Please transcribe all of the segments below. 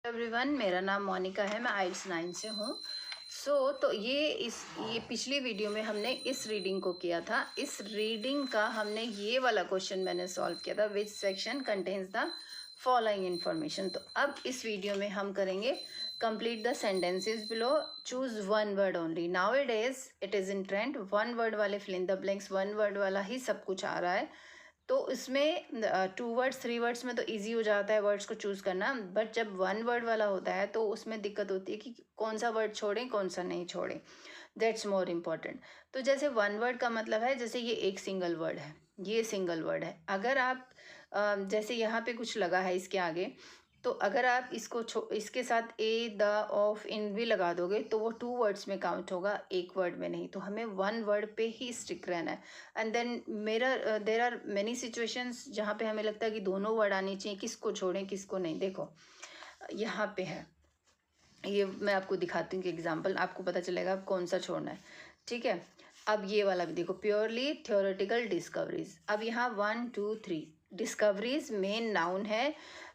Everyone, मेरा नाम मोनिका है। मैं आइल्स 9 से हूँ। तो ये पिछली वीडियो में हमने इस रीडिंग को किया था। इस रीडिंग का हमने ये वाला क्वेश्चन मैंने सॉल्व किया था, which section contains the following information. तो अब इस वीडियो में हम करेंगे complete the sentences below, choose one word only. Now it is in trend, one word वाले fill in the blanks, one word वाला ही सब कुछ आ रहा है। तो इसमें 2 वर्ड्स 3 वर्ड्स में तो इजी हो जाता है वर्ड्स को चूज़ करना, बट जब वन वर्ड वाला होता है तो उसमें दिक्कत होती है कि कौन सा वर्ड छोड़ें कौन सा नहीं छोड़ें। That's more important. तो जैसे वन वर्ड का मतलब है, जैसे ये एक सिंगल वर्ड है, ये सिंगल वर्ड है। अगर आप जैसे यहाँ पे कुछ लगा है इसके आगे, तो अगर आप इसके साथ ए, द, ऑफ, इन भी लगा दोगे तो वो 2 वर्ड्स में काउंट होगा, एक वर्ड में नहीं। तो हमें वन वर्ड पे ही स्टिक रहना है। And then there are many situations जहाँ पे हमें लगता है कि दोनों वर्ड आनी चाहिए, किसको छोड़ें किसको नहीं। देखो यहाँ पे है, ये मैं आपको दिखाती हूँ कि एग्जाम्पल, आपको पता चलेगा आप कौन सा छोड़ना है। ठीक है, अब ये वाला भी देखो, प्योरली थ्योरेटिकल डिस्कवरीज। अब यहाँ 1 2 3 डिस्कवरीज मेन नाउन है।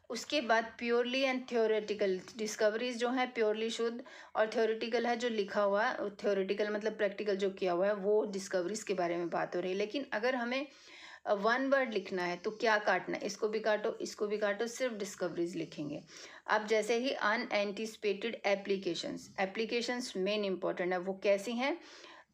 उसके बाद प्योरली एंड थ्योरेटिकल डिस्कवरीज जो है प्योरली शुद्ध, और थ्योरेटिकल है जो लिखा हुआ, थ्योरेटिकल मतलब प्रैक्टिकल जो किया हुआ है, वो डिस्कवरीज के बारे में बात हो रही है। लेकिन अगर हमें वन वर्ड लिखना है तो क्या काटना है, इसको भी काटो इसको भी काटो, सिर्फ डिस्कवरीज लिखेंगे। अब जैसे ही अनएंटिसिपेटेड एप्लीकेशंस मेन इंपॉर्टेंट है। वो कैसी हैं?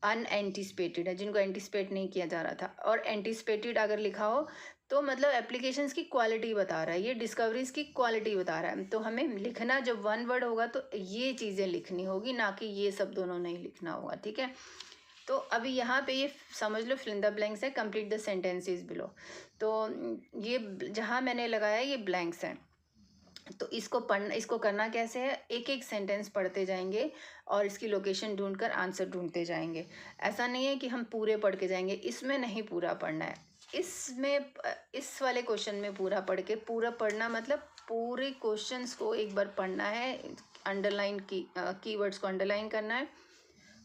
अनएंटिसिपेटेड है, जिनको एंटिसिपेट नहीं किया जा रहा था। और एंटिसिपेटेड अगर लिखा हो तो मतलब एप्लीकेशंस की क्वालिटी बता रहा है, ये डिस्कवरीज की क्वालिटी बता रहा है। तो हमें लिखना जब वन वर्ड होगा तो ये चीज़ें लिखनी होगी, ना कि ये सब दोनों नहीं लिखना होगा। ठीक है, तो अभी यहाँ पे ये समझ लो फिल इन द ब्लैंक्स है, कंप्लीट द सेंटेंसेस बिलो। तो ये जहाँ मैंने लगाया ये ब्लैंक्स हैं। तो इसको करना कैसे है, एक एक सेंटेंस पढ़ते जाएंगे और इसकी लोकेशन ढूंढकर आंसर ढूंढते जाएंगे। ऐसा नहीं है कि हम पूरे पढ़ के जाएंगे, इसमें नहीं पूरा पढ़ना है। इस वाले क्वेश्चन में पूरा पढ़ना मतलब पूरे क्वेश्चंस को एक बार पढ़ना है, अंडरलाइन कीवर्ड्स को अंडरलाइन करना है।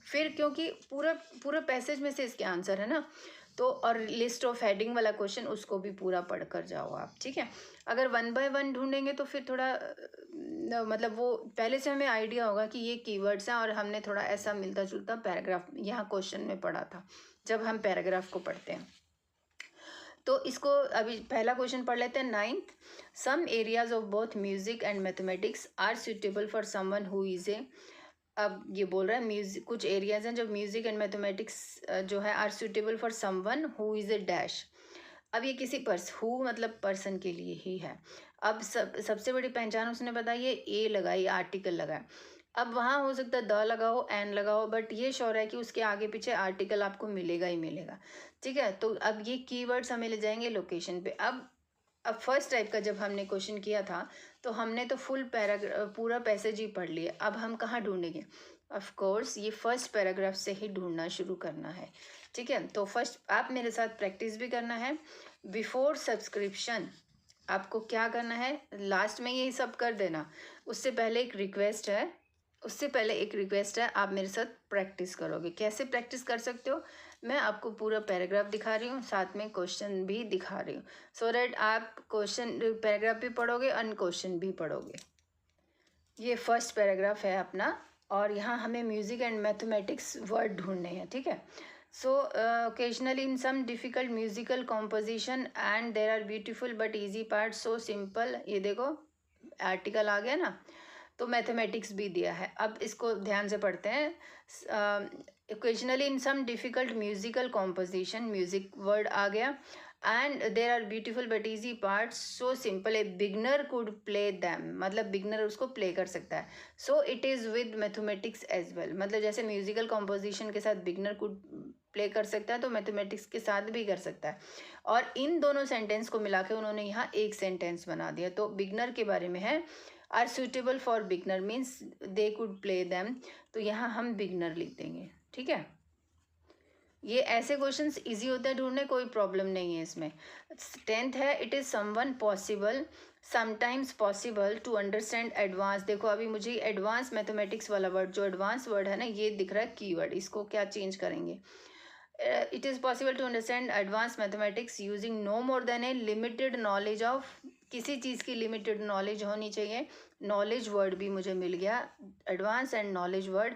फिर क्योंकि पूरा पूरा पैसेज में से इसके आंसर है ना, तो और लिस्ट ऑफ हेडिंग वाला क्वेश्चन उसको भी पूरा पढ़ कर जाओ आप। ठीक है, अगर वन बाय वन ढूंढेंगे तो फिर थोड़ा मतलब वो पहले से हमें आइडिया होगा कि ये कीवर्ड्स हैं, और हमने थोड़ा ऐसा मिलता जुलता पैराग्राफ यहाँ क्वेश्चन में पढ़ा था जब हम पैराग्राफ को पढ़ते हैं। तो इसको अभी पहला क्वेश्चन पढ़ लेते हैं। 9th, some areas of both music and mathematics are suitable for someone who is a. अब ये बोल रहा है म्यूजिक, कुछ एरियाज हैं जो म्यूजिक एंड मैथमेटिक्स जो है are suitable for someone who is a dash. अब ये किसी हु मतलब पर्सन के लिए ही है। अब सबसे बड़ी पहचान उसने बताई है, ए लगाई, आर्टिकल लगाया। अब वहाँ हो सकता है द लगाओ, एन लगाओ, बट ये श्योर है कि उसके आगे पीछे आर्टिकल आपको मिलेगा ही मिलेगा। ठीक है, तो अब ये कीवर्ड्स हमें ले जाएंगे लोकेशन पे। अब फर्स्ट टाइप का जब हमने क्वेश्चन किया था तो हमने तो पूरा पैसेज ही पढ़ लिया। अब हम कहाँ ढूंढेंगे? ऑफ कोर्स ये फर्स्ट पैराग्राफ से ही ढूंढना शुरू करना है। ठीक है, तो फर्स्ट आप मेरे साथ प्रैक्टिस भी करना है। बिफोर सब्सक्रिप्शन आपको क्या करना है, लास्ट में यही सब कर देना। उससे पहले एक रिक्वेस्ट है, आप मेरे साथ प्रैक्टिस करोगे। कैसे प्रैक्टिस कर सकते हो? मैं आपको पूरा पैराग्राफ दिखा रही हूँ, साथ में क्वेश्चन भी दिखा रही हूँ, सो दैट आप क्वेश्चन पैराग्राफ भी पढ़ोगे और क्वेश्चन भी पढ़ोगे। ये फर्स्ट पैराग्राफ है अपना, और यहाँ हमें म्यूजिक एंड मैथमेटिक्स वर्ड ढूंढने हैं। ठीक है, so occasionally in some difficult musical composition and there are beautiful but easy part, so simple. ये देखो आर्टिकल आ गया ना, तो मैथमेटिक्स भी दिया है। अब इसको ध्यान से पढ़ते हैं। Occasionally in some difficult musical composition, music word आ गया, and there are beautiful but easy parts, so simple a beginner could play them, मतलब बिगनर उसको प्ले कर सकता है। So it is with mathematics as well, मतलब जैसे musical composition के साथ बिगनर कुड प्ले कर सकता है तो मैथमेटिक्स के साथ भी कर सकता है। और इन दोनों सेंटेंस को मिला के उन्होंने यहाँ एक सेंटेंस बना दिया। तो बिगनर के बारे में है, are suitable for beginner means they could play them, तो यहाँ हम बिगनर लिख देंगे। ठीक है, ये ऐसे क्वेश्चंस इजी होते हैं ढूंढने, कोई प्रॉब्लम नहीं है इसमें। 10th है, it is someone possible sometimes possible to understand advance. देखो अभी मुझे एडवांस मैथमेटिक्स वाला वर्ड, जो एडवांस वर्ड है ना, ये दिख रहा है कीवर्ड, इसको क्या चेंज करेंगे, it is possible to understand advance mathematics using no more than a limited knowledge of, किसी चीज़ की लिमिटेड नॉलेज होनी चाहिए। नॉलेज वर्ड भी मुझे मिल गया, एडवांस एंड नॉलेज वर्ड,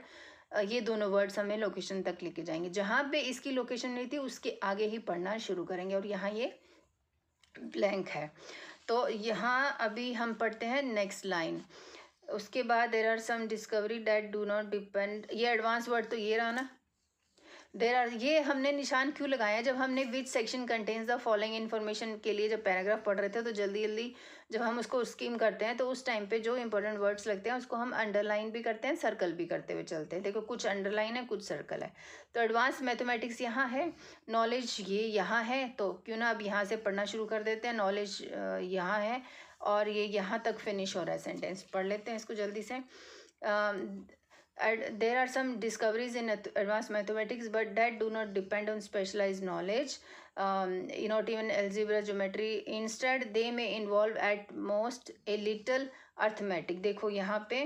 ये दोनों वर्ड्स हमें लोकेशन तक लेके जाएंगे। जहाँ पे इसकी लोकेशन नहीं थी उसके आगे ही पढ़ना शुरू करेंगे, और यहाँ ये ब्लैंक है। तो यहाँ अभी हम पढ़ते हैं नेक्स्ट लाइन। उसके बाद there are some discovery that do not depend, ये एडवांस वर्ड तो ये रहा ना। देर आर, ये हमने निशान क्यों लगाया, जब हमने विच section contains the following information के लिए जब पैराग्राफ पढ़ रहे थे तो जल्दी जल्दी जब हम उसको स्कीम करते हैं तो उस टाइम पे जो इंपॉर्टेंट वर्ड्स लगते हैं उसको हम अंडरलाइन भी करते हैं, सर्कल भी करते हुए चलते हैं। देखो कुछ अंडरलाइन है कुछ सर्कल है। तो एडवांस मैथमेटिक्स यहाँ है, नॉलेज ये यहाँ है, तो क्यों ना अब यहाँ से पढ़ना शुरू कर देते हैं। नॉलेज यहाँ है और ये यहाँ तक फिनिश हो रहा है सेंटेंस, पढ़ लेते हैं इसको जल्दी से। There are some discoveries in advanced mathematics, but that do not depend on specialized knowledge, not even algebra, geometry. Instead, they may involve at most a little arithmetic. देखो यहाँ पे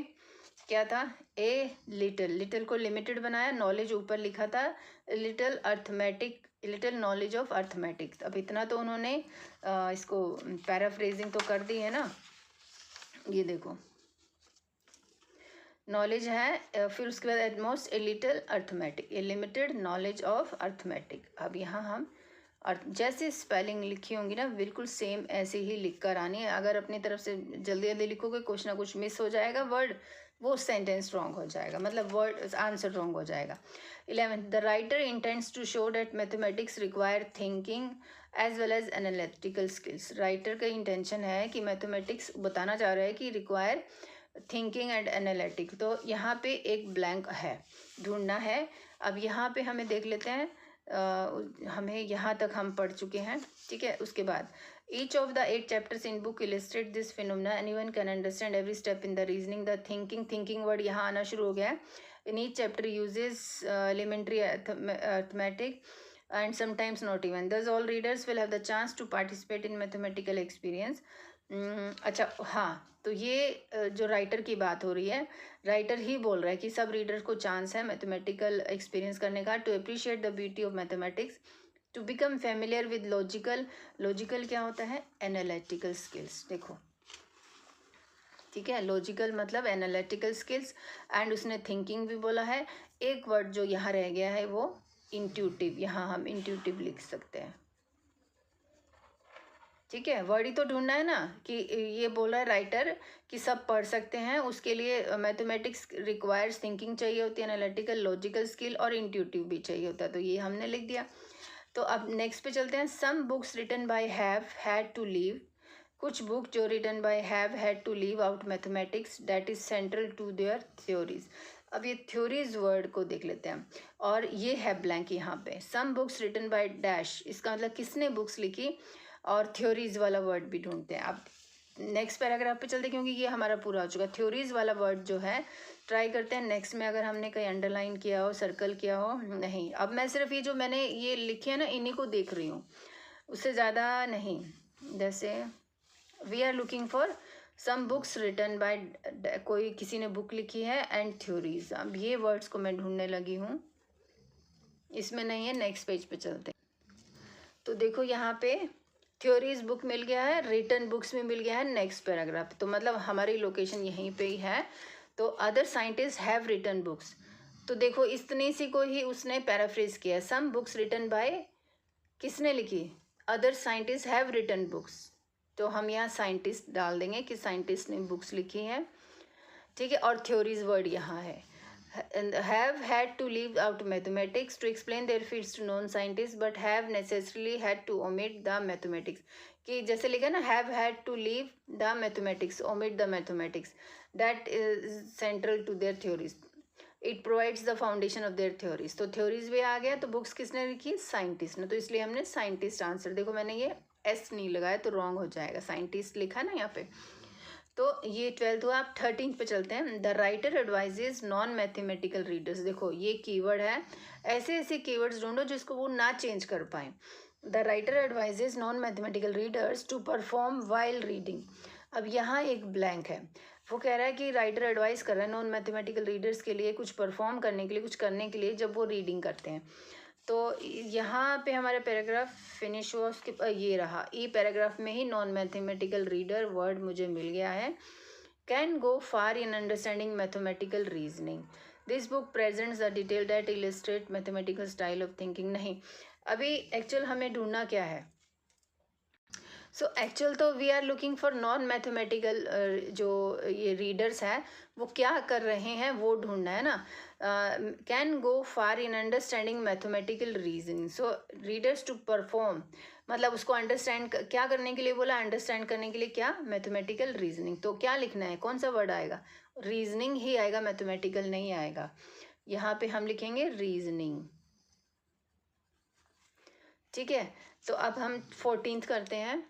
क्या था, ए लिटिल को लिमिटेड बनाया, knowledge ऊपर लिखा था, little arithmetic, little knowledge of arithmetics. अब इतना तो उन्होंने इसको पैराफ्रेजिंग तो कर दी है ना। ये देखो नॉलेज है, फिर उसके बाद at most a little arithmetic, A limited knowledge of arithmetic. अब यहाँ हम जैसे स्पेलिंग लिखी होंगी ना बिल्कुल सेम ऐसे ही लिख कर आनी है। अगर अपनी तरफ से जल्दी जल्दी लिखोगे कुछ ना कुछ मिस हो जाएगा वर्ड, वो सेंटेंस रॉन्ग हो जाएगा, मतलब वर्ड आंसर रॉन्ग हो जाएगा। 11 the writer intends to show that mathematics require thinking as well as analytical skills. Writer का इंटेंशन है कि मैथमेटिक्स बताना चाह रहा है कि रिक्वायर थिंकिंग एंड एनालिटिक। तो यहाँ पे एक ब्लैंक है, ढूंढना है। अब यहाँ पे हमें देख लेते हैं, हमें यहाँ तक हम पढ़ चुके हैं, ठीक है। उसके बाद each of the 8 chapters in book illustrate this phenomena, anyone can understand every step in the reasoning the thinking word यहाँ आना शुरू हो गया है। In each chapter uses elementary arithmetic and sometimes not even. Thus all readers will have the chance to participate in mathematical experience. अच्छा हाँ, तो ये जो राइटर की बात हो रही है, राइटर ही बोल रहा है कि सब रीडर्स को चांस है मैथमेटिकल एक्सपीरियंस करने का, to appreciate the beauty of mathematics, to become familiar with logical क्या होता है, एनालिटिकल स्किल्स। देखो ठीक है, लॉजिकल मतलब एनालिटिकल स्किल्स, एंड उसने थिंकिंग भी बोला है। एक वर्ड जो यहाँ रह गया है वो इंट्यूटिव, यहाँ हम इंट्यूटिव लिख सकते हैं, ठीक है। वर्ड ही तो ढूंढना है ना, कि ये बोला है राइटर कि सब पढ़ सकते हैं, उसके लिए मैथमेटिक्स रिक्वायर्स थिंकिंग चाहिए होती है, एनालिटिकल, लॉजिकल स्किल और इंट्यूटिव भी चाहिए होता है, तो ये हमने लिख दिया। तो अब नेक्स्ट पे चलते हैं। Some books written by have had to leave, कुछ बुक जो written by have had to leave out mathematics that is central to their theories. अब ये थ्योरीज वर्ड को देख लेते हैं, और ये है ब्लैंक यहाँ पे। Some books written by dash, इसका मतलब किसने बुक्स लिखी, और थ्योरीज वाला वर्ड भी ढूंढते हैं। अब नेक्स्ट पैराग्राफ पे चलते हैं, क्योंकि ये हमारा पूरा हो चुका। थ्योरीज वाला वर्ड जो है ट्राई करते हैं नेक्स्ट में, अगर हमने कहीं अंडरलाइन किया हो, सर्कल किया हो, नहीं। अब मैं सिर्फ ये जो मैंने ये लिखे है ना इन्हीं को देख रही हूँ, उससे ज़्यादा नहीं। जैसे we are looking for some books written by, कोई किसी ने बुक लिखी है, एंड थ्योरीज। अब ये वर्ड्स को मैं ढूंढने लगी हूँ, इसमें नहीं है। नेक्स्ट पेज पे चलते हैं। तो देखो यहाँ पे थ्योरीज बुक मिल गया है, रिटन बुक्स में मिल गया है नेक्स्ट पैराग्राफ, तो मतलब हमारी लोकेशन यहीं पे ही है। तो other scientist have written books, तो देखो इतनी सी को ही उसने पैराफ्रेज किया। सम बुक्स रिटन बाय, किसने लिखी, other scientist have written books, तो हम यहाँ साइंटिस्ट डाल देंगे कि साइंटिस्ट ने बुक्स लिखी है, ठीक है। और थ्योरीज वर्ड यहाँ है। have had to leave out mathematics to explain their fields to known scientists, but have necessarily had to omit the mathematics, कि जैसे लिखा ना have had to leave the mathematics, omit the mathematics, that is central to their theories, it provides the foundation of their theories। तो theories भी आ गया, तो books किसने लिखी, साइंटिस्ट ने, तो इसलिए हमने साइंटिस्ट आंसर। देखो मैंने ये एस नहीं लगाया तो रॉन्ग हो जाएगा, साइंटिस्ट लिखा ना यहाँ पे। तो ये 12th हुआ। आप 13th पे चलते हैं। The writer advises non mathematical readers, देखो ये कीवर्ड है, ऐसे ऐसे कीवर्ड्स ढूंढो जिसको वो ना चेंज कर पाए। The writer advises non mathematical readers to perform while reading. अब यहाँ एक ब्लैंक है, वो कह रहा है कि राइटर एडवाइस कर रहा है नॉन मैथमेटिकल रीडर्स के लिए कुछ परफॉर्म करने के लिए, कुछ करने के लिए जब वो रीडिंग करते हैं। तो यहाँ पे हमारा पैराग्राफ फिनिश हुआ, उसके ये रहा ई पैराग्राफ में ही नॉन मैथमेटिकल रीडर वर्ड मुझे मिल गया है। Can go far in understanding mathematical reasoning, this book presents the detail that illustrate mathematical style of thinking. नहीं, अभी एक्चुअल हमें ढूंढना क्या है। सो एक्चुअल तो we are looking for non mathematical, जो ये रीडर्स हैं वो क्या कर रहे हैं वो ढूंढना है ना। Can go far in understanding mathematical reasoning, so readers to perform, मतलब उसको अंडरस्टैंड क्या करने के लिए बोला, अंडरस्टैंड करने के लिए क्या, मैथमेटिकल रीजनिंग। तो क्या लिखना है, कौन सा वर्ड आएगा, रीजनिंग ही आएगा, मैथमेटिकल नहीं आएगा। यहाँ पे हम लिखेंगे रीजनिंग, ठीक है। तो अब हम 14th करते हैं।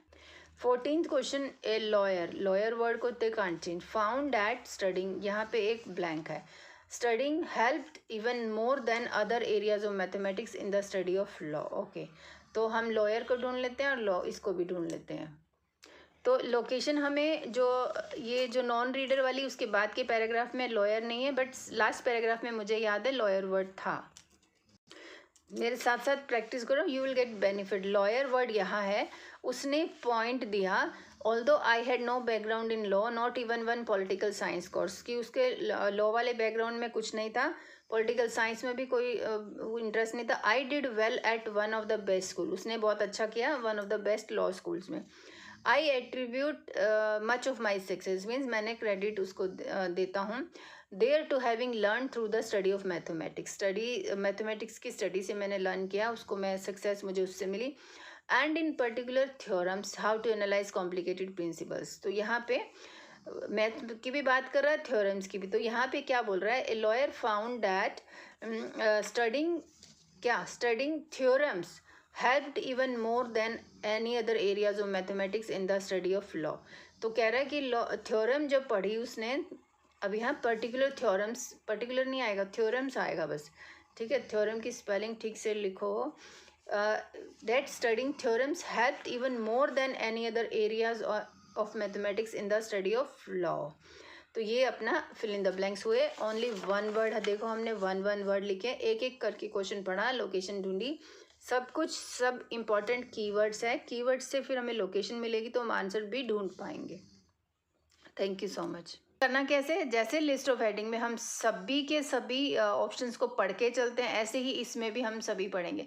14th question, a lawyer, lawyer word को they can't change, found that studying, यहाँ पे एक ब्लैंक है, studying helped even more than other areas of mathematics in the study of law. Okay, तो हम लॉयर को ढूंढ लेते हैं और लॉ इसको भी ढूंढ लेते हैं। तो लोकेशन हमें जो ये जो नॉन रीडर वाली उसके बाद के पैराग्राफ में लॉयर नहीं है, बट लास्ट पैराग्राफ में मुझे याद है लॉयर वर्ड था। मेरे साथ साथ प्रैक्टिस करो, you will get benefit. Lawyer word यहाँ है, उसने पॉइंट दिया, although I had no background in law not even one political science course, कि उसके लॉ वाले बैकग्राउंड में कुछ नहीं था, पॉलिटिकल साइंस में भी कोई इंटरेस्ट नहीं था। I did well at one of the best school, उसने बहुत अच्छा किया one of the best law schools में। I attribute much of my success, means मैंने क्रेडिट उसको देता हूँ। There to having learn through the study of mathematics, study mathematics की स्टडी से मैंने लर्न किया, उसको मैं सक्सेस मुझे उससे मिली। And in particular theorems how to analyse complicated principles, तो यहाँ पे मैथ की भी बात कर रहा है, थ्योरम्स की भी। तो यहाँ पे क्या बोल रहा है, a lawyer found that studying क्या, studying theorems helped even more than any other areas of mathematics in the study of law। तो कह रहा है कि थ्योरम जब पढ़ी उसने, अब यहाँ पर्टिकुलर थ्योरम्स, पर्टिकुलर नहीं आएगा, थ्योरम्स आएगा बस, ठीक है। थ्योरम की स्पेलिंग ठीक से लिखो। That studying theorems helped even more then any other areas of mathematics in the study of law. तो ये अपना फिल इन द ब्लैंक्स हुए। ओनली वन वर्ड, देखो हमने वन वर्ड लिखे, एक एक करके क्वेश्चन पढ़ा, लोकेशन ढूंढी, सब कुछ, सब इम्पॉर्टेंट कीवर्ड्स है, कीवर्ड्स से फिर हमें लोकेशन मिलेगी तो हम आंसर भी ढूंढ पाएंगे। Thank you so much. करना कैसे, जैसे लिस्ट ऑफ हेडिंग में हम सभी के सभी ऑप्शंस को पढ़ के चलते हैं, ऐसे ही इसमें भी हम सभी पढ़ेंगे।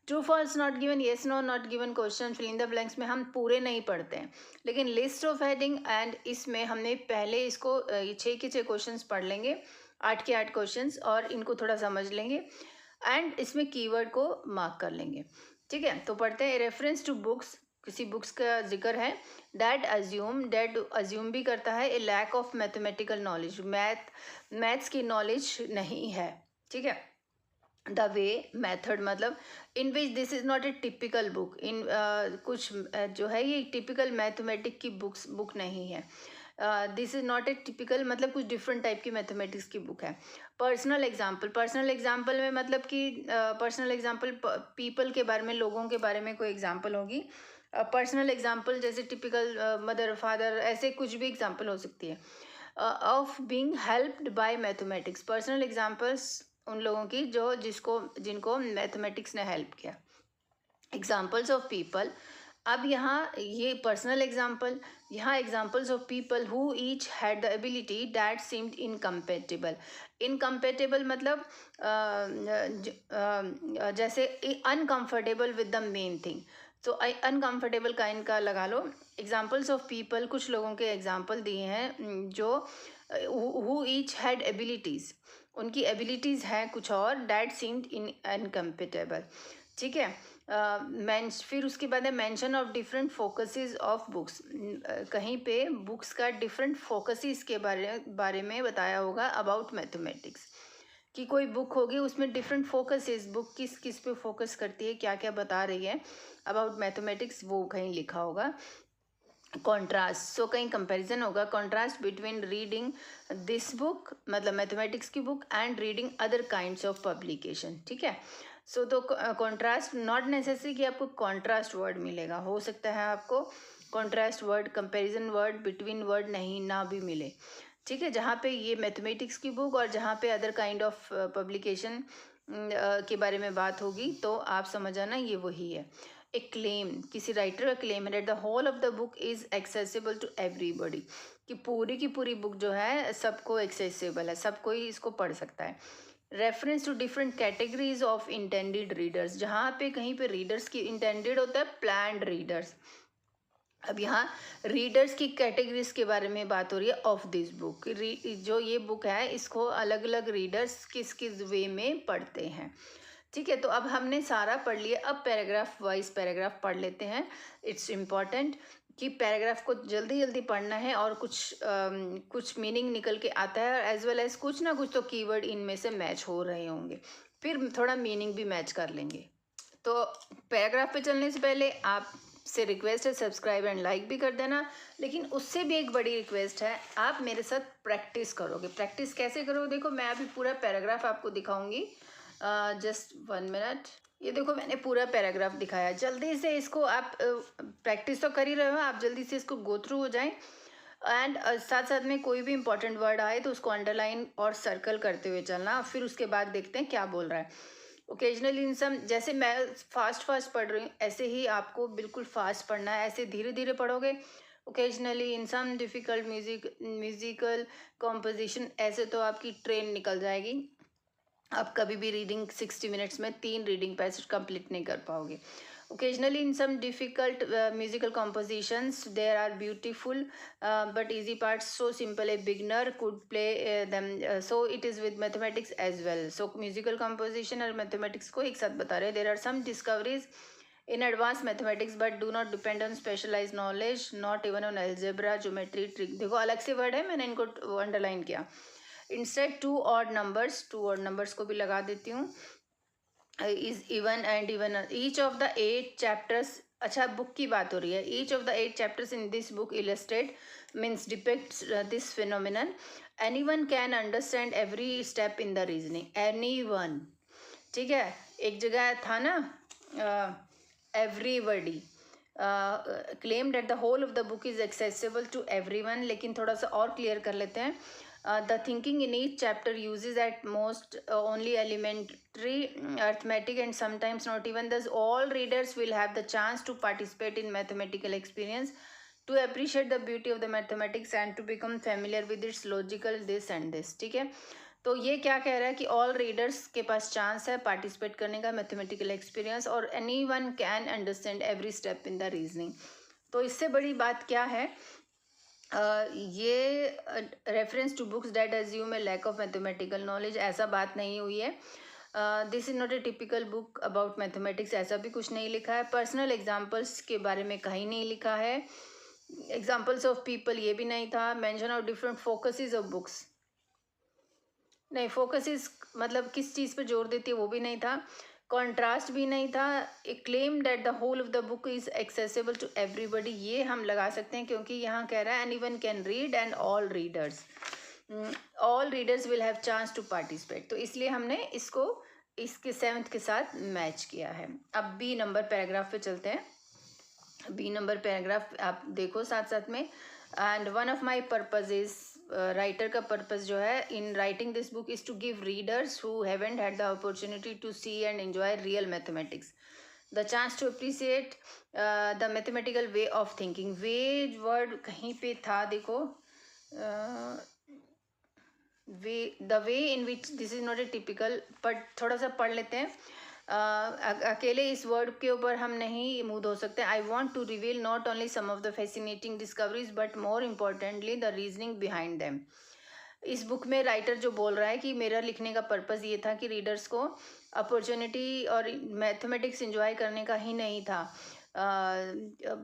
True false not given, yes no not given question, fill in the blanks में हम पूरे नहीं पढ़ते हैं, लेकिन लिस्ट ऑफ हेडिंग एंड इसमें हमने पहले इसको 6 के 6 क्वेश्चन पढ़ लेंगे, 8 के 8 क्वेश्चन, और इनको थोड़ा समझ लेंगे एंड इसमें कीवर्ड को मार्क कर लेंगे, ठीक है। तो पढ़ते हैं। रेफरेंस टू बुक्स, किसी बुक्स का जिक्र है। डैट अज्यूम भी करता है a lack of mathematical knowledge, maths की नॉलेज नहीं है, ठीक है। द वे, मेथड, मतलब in which this is not a typical book, इन कुछ जो है ये टिपिकल मैथमेटिक की बुक नहीं है। This is not a typical, मतलब कुछ डिफरेंट टाइप की मैथमेटिक्स की बुक है। पर्सनल एग्जाम्पल में मतलब कि पर्सनल एग्जाम्पल पीपल के बारे में, लोगों के बारे में कोई एग्जाम्पल होगी। पर्सनल एग्जाम्पल जैसे टिपिकल मदर फादर, ऐसे कुछ भी एग्जाम्पल हो सकती है। Of being helped bye mathematics, personal examples उन लोगों की जिनको मैथमेटिक्स ने हेल्प किया। एग्जाम्पल्स ऑफ पीपल, अब यहाँ ये पर्सनल एग्जाम्पल, यहाँ examples of people who each had the ability that seemed incompatible. Incompatible मतलब जैसे uncomfortable with the main thing, तो अनकम्फर्टेबल काइंड का लगा लो। एग्जाम्पल्स ऑफ पीपल, कुछ लोगों के एग्जाम्पल दिए हैं जो हु ईच हैड एबिलिटीज़, उनकी एबिलिटीज़ हैं कुछ और, डैट सीम्ड इनकम्पेटेबल, ठीक है। फिर उसके बाद है mention of different focuses of books, कहीं पे बुक्स का डिफरेंट फोकसेस के बारे में बताया होगा अबाउट मैथमेटिक्स, कि कोई बुक होगी उसमें डिफरेंट फोकसेस, बुक किस पे फोकस करती है, क्या क्या बता रही है अबाउट मैथमेटिक्स, वो कहीं लिखा होगा। कॉन्ट्रास्ट, सो कहीं कंपैरिजन होगा, contrast between reading this book, मतलब मैथमेटिक्स की book, and reading other kinds of publication, ठीक है। सो तो कॉन्ट्रास्ट, नॉट नेसेसरी कि आपको कॉन्ट्रास्ट वर्ड मिलेगा, हो सकता है आपको contrast word, comparison word, between word नहीं ना भी मिले, ठीक है। जहाँ पे ये मैथमेटिक्स की बुक और जहाँ पे अदर काइंड ऑफ पब्लिकेशन के बारे में बात होगी तो आप समझ आना ये वही है। एक क्लेम, किसी राइटर का क्लेम है that the whole of the book is accessible to everybody, कि पूरी की पूरी बुक जो है सबको एक्सेसिबल है, सब कोई इसको पढ़ सकता है। Reference to different categories of intended readers, जहाँ पे कहीं पे रीडर्स की इंटेंडेड होता है प्लान्ड रीडर्स। अब यहाँ रीडर्स की कैटेगरीज के बारे में बात हो रही है ऑफ दिस बुक। जो ये बुक है इसको अलग अलग रीडर्स किस किस वे में पढ़ते हैं। ठीक है, तो अब हमने सारा पढ़ लिया, अब पैराग्राफ वाइज पैराग्राफ पढ़ लेते हैं। इट्स इम्पॉर्टेंट कि पैराग्राफ को जल्दी जल्दी पढ़ना है और कुछ मीनिंग निकल के आता है, एज वेल एज कुछ ना कुछ तो कीवर्ड इनमें से मैच हो रहे होंगे, फिर थोड़ा मीनिंग भी मैच कर लेंगे। तो पैराग्राफ पे चलने से पहले आपसे रिक्वेस्ट है सब्सक्राइब एंड लाइक भी कर देना, लेकिन उससे भी एक बड़ी रिक्वेस्ट है, आप मेरे साथ प्रैक्टिस करोगे। प्रैक्टिस कैसे करोगे? देखो मैं अभी पूरा पैराग्राफ आपको दिखाऊंगी, जस्ट 1 मिनट। ये देखो मैंने पूरा पैराग्राफ दिखाया, जल्दी से इसको आप प्रैक्टिस तो कर ही रहे हो, आप जल्दी से इसको गो थ्रू हो जाएं। एंड साथ साथ में कोई भी इंपॉर्टेंट वर्ड आए तो उसको अंडरलाइन और सर्कल करते हुए चलना, फिर उसके बाद देखते हैं क्या बोल रहा है। ओकेजनली इन सम, जैसे मैं फास्ट पढ़ रही हूँ ऐसे ही आपको बिल्कुल फास्ट पढ़ना है, ऐसे धीरे धीरे पढ़ोगे। Occasionally in some difficult musical composition, ऐसे तो आपकी ट्रेन निकल जाएगी, आप कभी भी रीडिंग 60 मिनट्स में 3 रीडिंग पैसेज कंप्लीट नहीं कर पाओगे। Occasionally in some difficult musical compositions there are beautiful but easy parts, so simple a beginner could play them, so it is with mathematics as well. So musical composition और mathematics को एक साथ बता रहे हैं। There are some discoveries in advanced mathematics but do not depend on specialized knowledge, not even on algebra, geometry, trick। देखो अलग से वर्ड है, मैंने इनको अंडरलाइन किया। Instead two odd numbers को भी लगा देती हूँ, is even and even each of the 8 chapters। अच्छा बुक की बात हो रही है। each of the 8 chapters in this book illustrate means depicts this phenomenon, anyone can understand every step in the reasoning, anyone। ठीक है, एक जगह था ना everybody claimed that the whole of the book is accessible to everyone, लेकिन थोड़ा सा और क्लियर कर लेते हैं। The thinking in each chapter uses at most only elementary arithmetic and sometimes not even. Thus all readers will have the chance to participate in mathematical experience, to appreciate the beauty of the mathematics and to become familiar with its logical this and this। ठीक है, तो ये क्या कह रहा है कि all readers के पास चांस है पार्टिसिपेट करने का मैथमेटिकल एक्सपीरियंस, और anyone can understand every step in the reasoning. तो इससे बड़ी बात क्या है, ये reference to books that assume a lack of mathematical knowledge, ऐसा बात नहीं हुई है। This is not a typical book about mathematics, ऐसा भी कुछ नहीं लिखा है। पर्सनल एग्जाम्पल्स के बारे में कहीं नहीं लिखा है। एग्जाम्पल्स ऑफ पीपल ये भी नहीं था। Mention of different focuses of books, नहीं, फोकसेस मतलब किस चीज़ पे जोर देती है वो भी नहीं था। कॉन्ट्रास्ट भी नहीं था। A claim that the whole of the book is accessible to everybody, ये हम लगा सकते हैं क्योंकि यहाँ कह रहा है anyone can read and all readers will have chance to participate, तो इसलिए हमने इसको इसके 7th के साथ मैच किया है। अब बी नंबर पैराग्राफ पे चलते हैं। बी नंबर पैराग्राफ आप देखो साथ साथ में। And one of my purpose is, writer का पर्पस जो है in writing this book is to give readers who haven't had the opportunity to see and enjoy real mathematics the chance to appreciate the mathematical way of thinking. Way word कहीं पे था, देखो, way, the way in which, this is not a typical, but थोड़ा सा पढ़ लेते हैं। अकेले इस वर्ड के ऊपर हम नहीं मूव हो सकते। I want to reveal not only some of the fascinating discoveries but more importantly the reasoning behind them. इस बुक में राइटर जो बोल रहा है कि मेरा लिखने का पर्पज़ ये था कि रीडर्स को अपॉर्चुनिटी और मैथमेटिक्स एंजॉय करने का ही नहीं था,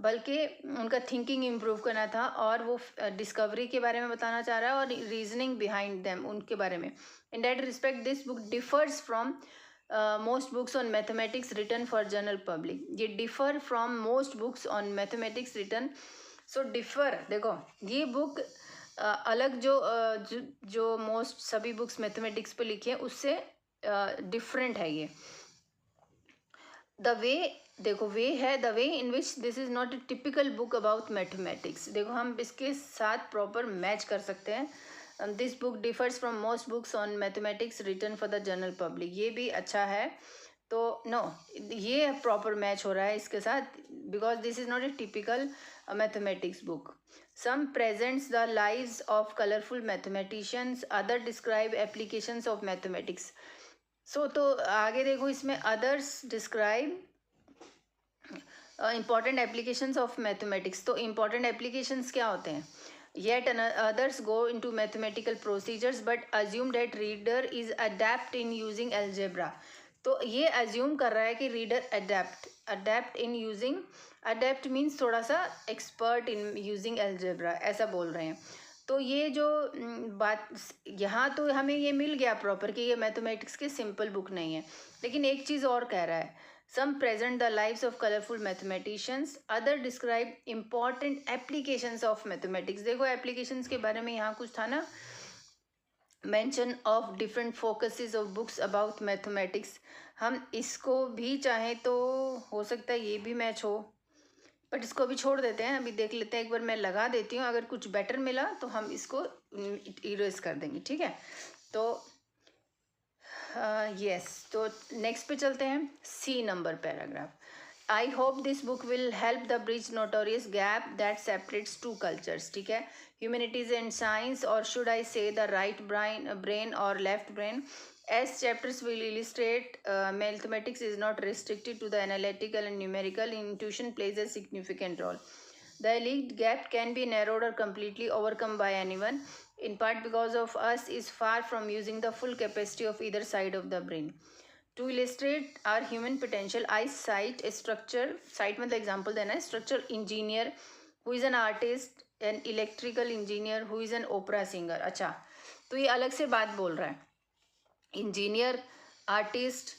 बल्कि उनका थिंकिंग इम्प्रूव करना था, और वो डिस्कवरी के बारे में बताना चाह रहा है और रीजनिंग बिहाइंड देम उनके बारे में। In that respect this book differs from most books on mathematics written for general public. ये differ from most books on mathematics written, so differ, देखो ये बुक अलग जो मोस्ट सभी बुक्स मैथमेटिक्स पे लिखी है उससे डिफरेंट है ये। द वे, देखो वे है, the way in which this is not a typical book about mathematics. देखो हम इसके साथ प्रॉपर मैच कर सकते हैं। This book differs from most books on mathematics written for the general public, ये भी अच्छा है। तो नो, ये प्रॉपर मैच हो रहा है इसके साथ, because this is not a typical mathematics book. Some presents the lives of colourful mathematicians, other describe applications of mathematics. So तो आगे देखो, इसमें others describe important applications of mathematics। तो important applications क्या होते हैं? Yet others go into mathematical procedures but assume that reader is adept in using algebra। तो ये assume कर रहा है कि reader adept in using, adept means थोड़ा सा expert in using algebra, ऐसा बोल रहे हैं। तो ये जो बात यहाँ तो हमें ये मिल गया प्रॉपर कि ये मैथमेटिक्स की सिंपल बुक नहीं है, लेकिन एक चीज़ और कह रहा है, some present the lives of colorful mathematicians, other describe important applications of mathematics। देखो applications के बारे में यहाँ कुछ था ना, mention of different focuses of books about mathematics। हम इसको भी चाहें तो हो सकता है ये भी मैच हो, बट इसको अभी छोड़ देते हैं, अभी देख लेते हैं, एक बार मैं लगा देती हूँ, अगर कुछ बेटर मिला तो हम इसको इरेज कर देंगे, ठीक है। तो यस, तो नेक्स्ट पे चलते हैं, C number paragraph. I hope this book will help the bridge notorious gap that separates two cultures, ठीक है, ह्यूमैनिटीज एंड साइंस, और should I say the right brain और left brain, as chapters will illustrate, mathematics is not restricted to the analytical and numerical. Intuition plays a significant role. The elite gap can be narrowed or completely overcome by anyone, in part because of us is far from using the full capacity of either side of the brain. To illustrate our human potential, I cite a structure, cite मतलब example देना है, structural engineer who is an artist, an electrical engineer who is an opera singer। अच्छा, तो ये अलग से बात बोल रहा है, इंजीनियर, आर्टिस्ट,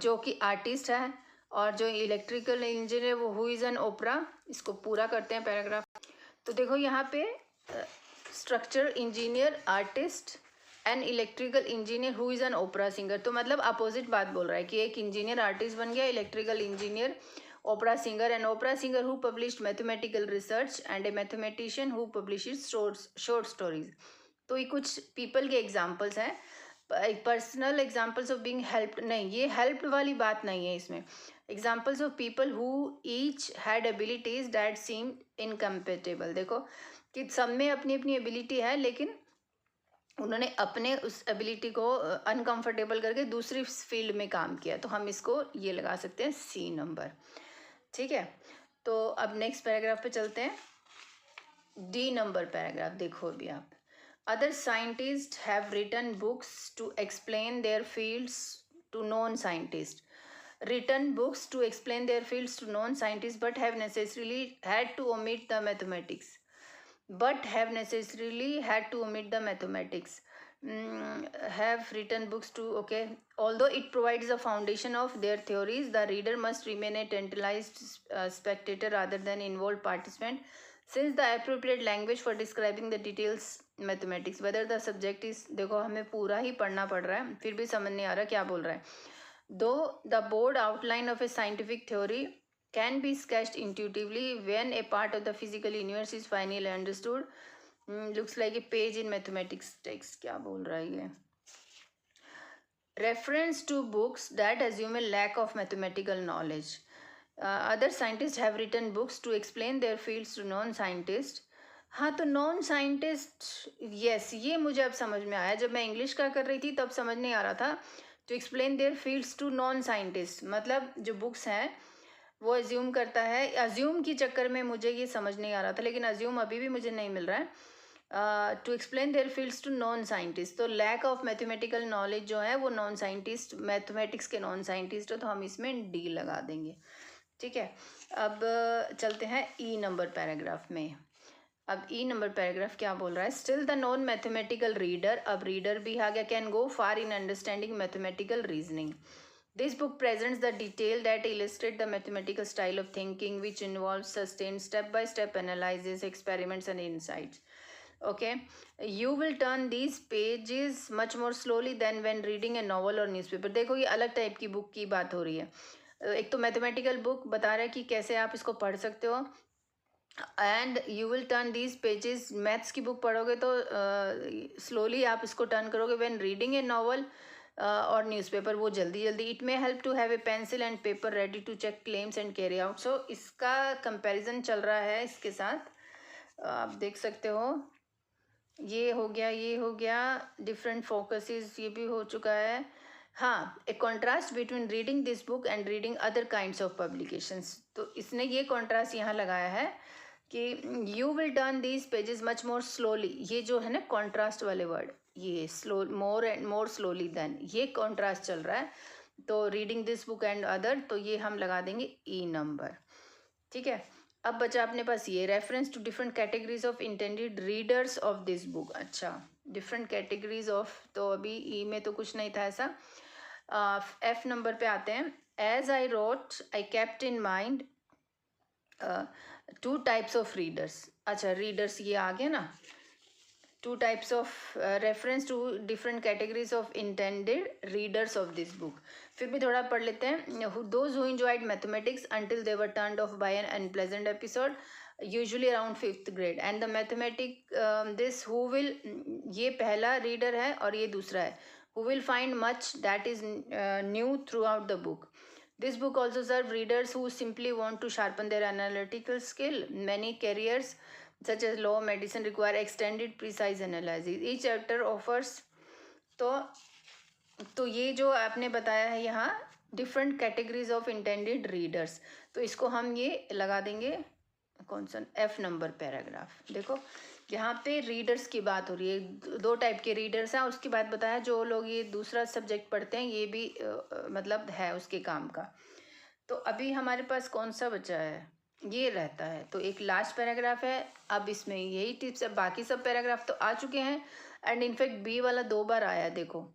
जो कि आर्टिस्ट है, और जो इलेक्ट्रिकल इंजीनियर वो हु इज़ एन ओपरा। इसको पूरा करते हैं पैराग्राफ। तो देखो यहाँ पे structure engineer, artist and electrical engineer who is an opera singer, तो मतलब अपोजिट बात बोल रहा है कि एक इंजीनियर आर्टिस्ट बन गया, electrical engineer opera singer, and opera singer who published mathematical research, and a mathematician who publishes short stories. तो ये कुछ पीपल के एग्जाम्पल्स हैं, personal examples of being helped नहीं, ये हेल्प्ड वाली बात नहीं है इसमें। Examples of people who each had abilities that seem incompatible. देखो कि सब में अपनी अपनी एबिलिटी है, लेकिन उन्होंने अपने उस एबिलिटी को अनकंफर्टेबल करके दूसरी फील्ड में काम किया, तो हम इसको ये लगा सकते हैं सी नंबर, ठीक है। तो अब नेक्स्ट पैराग्राफ पे चलते हैं, डी नंबर पैराग्राफ देखो अभी आप। Other scientists have written books to explain their fields to non-scientists. Written books to explain their fields to non-scientists, but have necessarily had to omit the mathematics. Have written books to, okay. Although it provides the foundation of their theories, the reader must remain a tantalized spectator rather than involved participant, since the appropriate language for describing the details mathematics whether the subject is, देखो हमें पूरा ही पढ़ना पड़ रहा है, फिर भी समझ नहीं आ रहा क्या बोल रहा है। Though the broad outline of a scientific theory can be sketched intuitively when a part of the physical universe is finally understood, looks like a page in mathematics text, क्या बोल रहा है ये। Reference to books that assume a lack of mathematical knowledge. Other scientist have written books to explain their fields to non scientist. हाँ, तो non scientist, yes, ये मुझे अब समझ में आया, जब मैं इंग्लिश का कर रही थी तब समझ नहीं आ रहा था। To explain their fields to non scientist, मतलब जो बुक्स हैं वो अज्यूम करता है, अज्यूम की चक्कर में मुझे ये समझ नहीं आ रहा था, लेकिन अज्यूम अभी भी मुझे नहीं मिल रहा है। To explain their fields to non scientist, तो लैक ऑफ मैथमेटिकल नॉलेज जो है वो नॉन साइंटिस्ट, मैथमेटिक्स के नॉन साइंटिस्ट हो, तो हम इसमें डी लगा देंगे, ठीक है। अब चलते हैं ई नंबर पैराग्राफ में। अब ई नंबर पैराग्राफ क्या बोल रहा है, still the non mathematical reader, अब रीडर भी आ गया, can go far in understanding mathematical reasoning. This book presents the detail that illustrate the mathematical style of thinking which involve sustain step by step analysis, experiments and insights. Okay, you will turn these pages much more slowly than when reading a novel or newspaper। देखो ये अलग type की book की बात हो रही है, एक तो मैथमेटिकल बुक बता रहा है कि कैसे आप इसको पढ़ सकते हो, and you will turn these pages, maths की बुक पढ़ोगे तो स्लोली आप इसको टर्न करोगे. व्हेन रीडिंग ए नॉवल और न्यूज़पेपर, वो जल्दी जल्दी. It may help to have a pencil and paper ready to check claims and carry out. So इसका कंपैरिजन चल रहा है इसके साथ, आप देख सकते हो. ये हो गया, ये हो गया. डिफरेंट फोकसेस ये भी हो चुका है. हाँ, a contrast between reading this book and reading other kinds of publications. तो इसने ये कॉन्ट्रास्ट यहाँ लगाया है कि you will turn these pages much more slowly. ये जो है ना कॉन्ट्रास्ट वाले वर्ड, ये slow, more and more slowly than, ये कॉन्ट्रास्ट चल रहा है. तो reading this book and other, तो ये हम लगा देंगे ई नंबर. ठीक है. अब बचा अपने पास ये reference to different categories of intended readers of this book. अच्छा, डिफरेंट कैटेगरीज ऑफ, तो अभी ई में तो कुछ नहीं था ऐसा. एफ नंबर पे आते हैं. As I wrote I kept in mind two types of readers. अच्छा, रीडर्स ये आ गया ना. Two types of reference to different categories of intended readers of this book. फिर भी थोड़ा पढ़ लेते हैं. Those who enjoyed mathematics until they were turned off by an unpleasant episode, usually around 5th grade. And the mathematicians who will, ये पहला reader है और ये दूसरा है. Who will find much that is new through out the book. This book also serves readers who simply want to sharpen their analytical skill. Many careers, such as law, medicine, require extended, precise analysis. Each chapter offers. तो ये जो आपने बताया है यहाँ, different categories of intended readers, तो इसको हम ये लगा देंगे कौन सा, एफ नंबर पैराग्राफ. देखो यहाँ पे रीडर्स की बात हो रही है. दो टाइप के रीडर्स हैं. उसकी बात बताया, जो लोग ये दूसरा सब्जेक्ट पढ़ते हैं, ये भी मतलब है उसके काम का. तो अभी हमारे पास कौन सा बचा है, ये रहता है. तो एक लास्ट पैराग्राफ है. अब इसमें यही टिप्स है, बाकी सब पैराग्राफ तो आ चुके हैं. एंड इनफैक्ट बी वाला 2 बार आया है, देखो.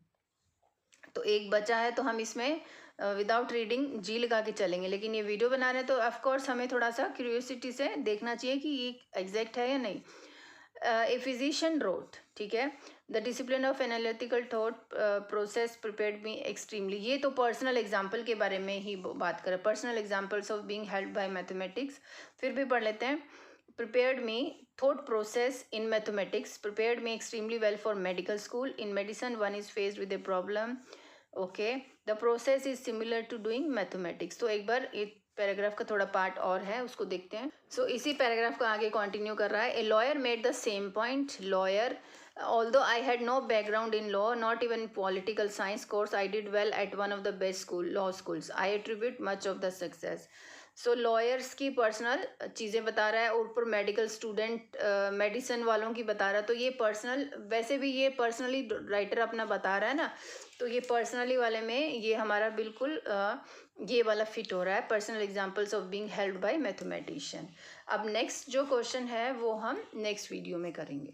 तो एक बचा है, तो हम इसमें विदाउट रीडिंग जी लगा के चलेंगे. लेकिन ये वीडियो बना रहे हैं तो ऑफकोर्स हमें थोड़ा सा क्यूरियोसिटी से देखना चाहिए कि ये एग्जैक्ट है या नहीं. ए फिजिशियन रोट, ठीक है, the discipline of analytical thought process prepared me extremely. ये तो पर्सनल एग्जाम्पल के बारे में ही बात करें, personal examples of being helped bye mathematics. फिर भी पढ़ लेते हैं. prepared me thought process in mathematics prepared me extremely well for medical school. In medicine one is faced with a problem. Okay, the process is similar to doing mathematics. तो एक बार एक paragraph का थोड़ा पार्ट और है, उसको देखते हैं. सो इसी पैराग्राफ का आगे कंटिन्यू कर रहा है. A lawyer made the same point. Lawyer, although I had no background in law, not even political science course, I did well at one of the best law schools. I attribute much of the success. So lawyers की personal चीज़ें बता रहा है, और ऊपर medical student, medicine वालों की बता रहा है. तो ये पर्सनल, वैसे भी ये पर्सनली राइटर अपना बता रहा है ना, तो ये पर्सनली वाले में ये हमारा बिल्कुल ये वाला फिट हो रहा है. Personal examples of being helped bye mathematician. अब नेक्स्ट जो क्वेश्चन है वो हम नेक्स्ट वीडियो में करेंगे.